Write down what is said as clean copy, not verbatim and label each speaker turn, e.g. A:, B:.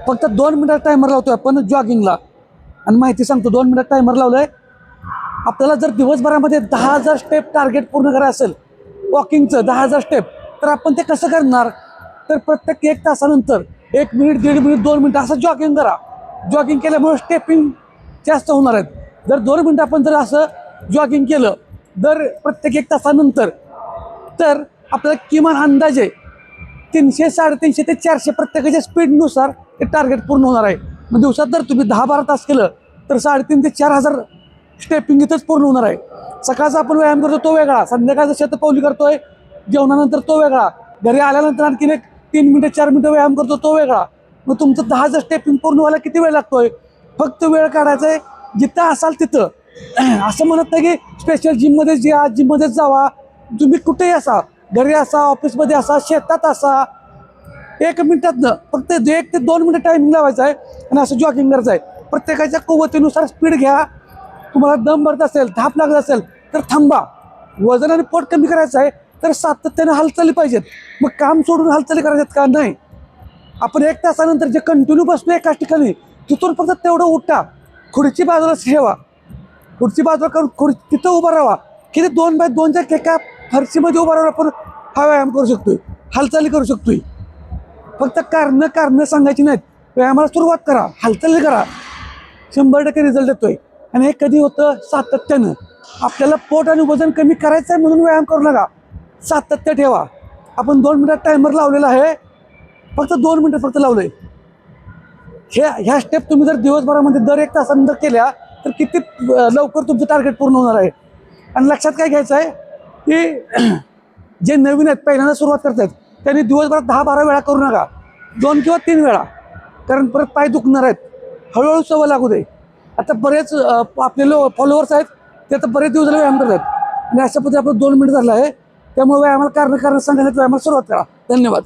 A: फक्त 2 मिनिटात टायमर लावतोय आपण जॉगिंगला. आणि माहिती सांगतो, 2 मिनिटात टायमर लावलंय. आपल्याला जर दिवसभरामध्ये 10,000 स्टेप टार्गेट पूर्ण करायचं असेल वॉकिंगचं, 10,000 स्टेप, तर आपण ते कसं करणार? तर प्रत्येक 1 तासानंतर 1 मिनिट, 1.5 मिनिट, 2 मिनिट असं जॉगिंग करा. जॉगिंग केल्यामुळे स्टेपिंग जास्त होणार आहेत. जर 2 मिनिट आपण जर असं जॉगिंग केलं दर प्रत्येक 1 तासानंतर, तर आपल्याला किमान अंदाजे 300, 350 ते 400 प्रत्येकाच्या स्पीडनुसार ते टार्गेट पूर्ण होणार आहे. मग दिवसात जर तुम्ही 10-12 तास केलं तर 3,500 ते 4,000 स्टेपिंग इथंच पूर्ण होणार आहे. सकाळचा आपण व्यायाम करतो तो वेगळा, संध्याकाळचा शतपावली करतोय जेवणानंतर तो वेगळा, घरी आल्यानंतर आणखीन एक 3 मिनिटं 4 मिनिटं व्यायाम करतो तो वेगळा. मग तुमचं 10,000 स्टेपिंग पूर्ण व्हायला किती वेळ लागतोय? फक्त वेळ काढायचा आहे जिथं असाल तिथं. असं म्हणत नाही की स्पेशल जिममध्ये जा, जिममध्येच जावा. तुम्ही कुठेही असा, घरी असा, ऑफिसमध्ये असा, शेतात असा, 1 मिनिटातनं फक्त 1 ते 2 मिनिटं टायमिंग लावायचं आहे आणि असं जॉगिंग करायचं आहे. प्रत्येकाच्या कुवतीनुसार स्पीड घ्या. तुम्हाला दम भरत असेल, धाप लागत असेल तर थांबा. वजन आणि पोट कमी करायचं आहे तर सातत्याने हालचाली पाहिजेत. मग काम सोडून हालचाली करायच्यात का? नाही. आपण 1 तासानंतर जे कंटिन्यू बसलो एकाच ठिकाणी, तिथून फक्त तेवढं उठा, खुर्ची बाजूला ठेवा, खुर्ची बाजूला करून तिथं उभं राहा. किती 2x2च्या एका फरशीमध्ये उभं राहून आपण हा व्यायाम करू शकतोय, हालचाली करू शकतोय. फक्त कारणं सांगायची नाहीत. व्यायामाला सुरुवात करा, हालचाली करा, 100% रिझल्ट येतोय. आणि हे कधी होतं? सातत्यानं. आपल्याला पोट आणि वजन कमी करायचं आहे म्हणून व्यायाम करू नका, सातत्य ठेवा. आपण 2 मिनिटात टायमर लावलेला आहे, फक्त 2 मिनिटं फक्त लावलंय. ह्या स्टेप तुम्ही जर दिवसभरामध्ये दर 1 तासानंतर केल्या तर किती लवकर तुमचं टार्गेट पूर्ण होणार आहे. आणि लक्षात काय घ्यायचं आहे की जे नवीन आहेत, पहिल्यांदा सुरुवात करतात, त्यांनी दिवसभरात 10-12 वेळा करू नका, 2 किंवा 3 वेळा, कारण परत पाय दुखणार आहेत. हळूहळू सवय लागू दे. आता बरेच आपले फॉलोअर्स आहेत, ते आता बरेच दिवस झाले व्यायाम करतात आणि अशा पद्धतीने आपलं 2 मिनिट झालं आहे. त्यामुळे व्यायामाला कारण सांगण्यात व्यायामाला सुरुवात करा. धन्यवाद.